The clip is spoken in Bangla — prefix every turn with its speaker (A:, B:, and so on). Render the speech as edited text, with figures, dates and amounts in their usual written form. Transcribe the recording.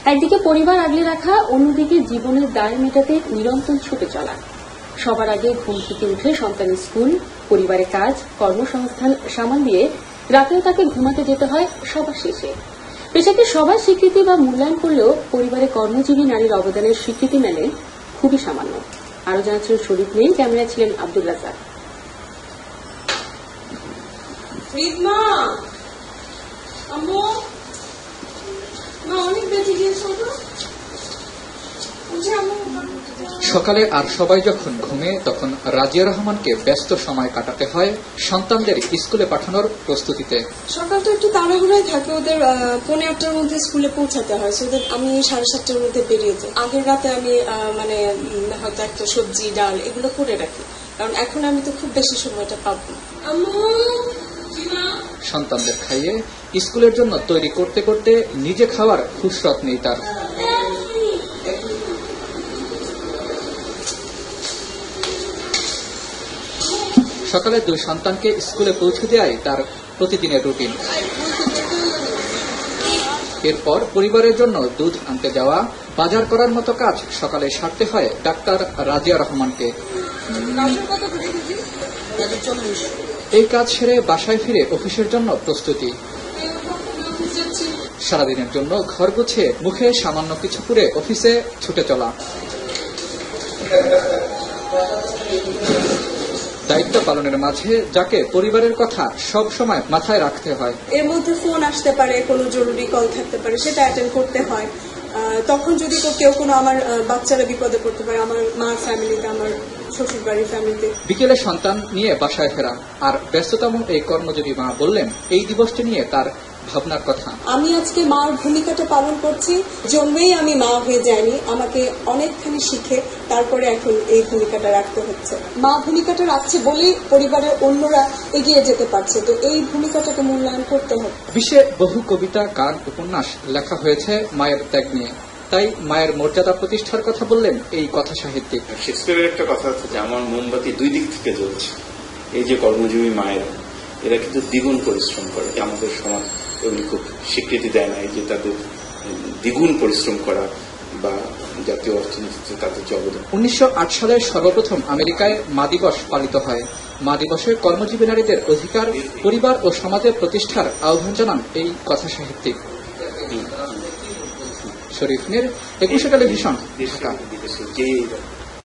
A: একদিকে পরিবার আগলে রাখা, অন্যদিকে জীবনের দায় মেটাতে নিরন্তর ছুটে চলা। সবার আগে ঘুম থেকে উঠে সন্তানের স্কুল, পরিবারের কাজ, কর্মসংস্থান সামাল দিয়ে রাতেও তাকে ঘুমাতে যেতে হয় সবার শেষে। পেশাকে সবার স্বীকৃতি বা মূল্যায়ন করলেও পরিবারে কর্মজীবী নারীর অবদানের স্বীকৃতি মেলে খুবই সামান্য। আরো জানাচ্ছেন শরীফ নেই, ক্যামেরায় ছিলেন আব্দুল রাজ্জাক।
B: সকালে আর সবাই যখন ঘুমে, তখন রাজিয়া রহমানকে ব্যস্ত সময় কাটাতে হয় সন্তানদের স্কুলে পাঠানোর প্রস্তুতিতে।
C: সকালটা একটু তাড়াহুড়াই থাকে, ওদের 8:45-টার মধ্যে স্কুলে পৌঁছাতে হয়। ওদের আমি 7:30-টার মধ্যে বেরিয়ে যাই। আগের রাতে আমি হয়তো একটা সবজি ডাল এগুলো করে রাখি, কারণ এখন আমি তো খুব বেশি সময়টা পাবো না।
B: সন্তানদের খাইয়ে স্কুলের জন্য তৈরি করতে করতে নিজে খাওয়ার ফুরসত নেই তার। সকালে 2 সন্তানকে স্কুলে পৌঁছে দেওয়াই তার প্রতিদিনের রুটিন। এরপর পরিবারের জন্য দুধ আনতে যাওয়া, বাজার করার মতো কাজ সকালে সারতে হয় ডাক্তার রাজিয়া রহমানকে। এই কাজ সেরে বাসায় ফিরে অফিসের জন্য প্রস্তুতি। সারাদিনের জন্য ঘর গুছিয়ে মুখে সামান্য কিছু পুরে অফিসে ছুটে চলা। দায়িত্ব পালনের মাঝে যাকে পরিবারের কথা সব সময় মাথায় রাখতে হয়।
C: এর মধ্যে ফোন আসতে পারে, কোনো জরুরি কল থাকতে পারে, সেটা অ্যাটেন্ড করতে হয়। তখন যদি কেউ কোনো আমার বাচ্চারা বিপদে পড়তে পারে, আমার মার ফ্যামিলিতে, আমার শ্বশুর বাড়ির ফ্যামিলিতে।
B: বিকেলে সন্তান নিয়ে বাসায় ফেরা আর ব্যস্ততম এই কর্মজীবী মা বললেন এই দিবসটি নিয়ে তার ভাবনার কথা।
C: আমি আজকে মার ভূমিকাটা পালন করছি, জন্মেই আমি মা হয়ে যাইনি, আমাকে অনেকখানি শিখে তারপরে এখন এই ভূমিকাটা রাখতে হচ্ছে। মা ভূমিকাটা রাখছে বলেই পরিবারের অন্যরা এগিয়ে যেতে পারছে, তো এই ভূমিকাটাকে মূল্যায়ন করতে হবে।
B: বিশ্বে বহু কবিতা, গান, উপন্যাস লেখা হয়েছে মায়ের ত্যাগ নিয়ে, তাই মায়ের মর্যাদা প্রতিষ্ঠার কথা বললেন এই কথা সাহিত্যিক।
D: শেক্সপিয়ারের একটা কথা আছে যে আমার মোমবাতি 2 দিক থেকে জ্বলছে। এই যে কর্মজীবী মায়েরা, এরা কিন্তু দ্বিগুণ পরিশ্রম করে। আমাদের সমাজ এগুলি খুব স্বীকৃতি দেয় না, এই যে তাদের দ্বিগুণ পরিশ্রম করা বা জাতীয় অর্থনীতিতে তাদের যে অবদান।
B: 1908 সালে সর্বপ্রথম আমেরিকায় মা দিবস পালিত হয়। মা দিবসে কর্মজীবী নারীদের অধিকার, পরিবার ও সমাজের প্রতিষ্ঠার আহ্বান জানান এই কথা সাহিত্যিক। শরীফ নের, 21 টেলিভিশন, ঢাকা।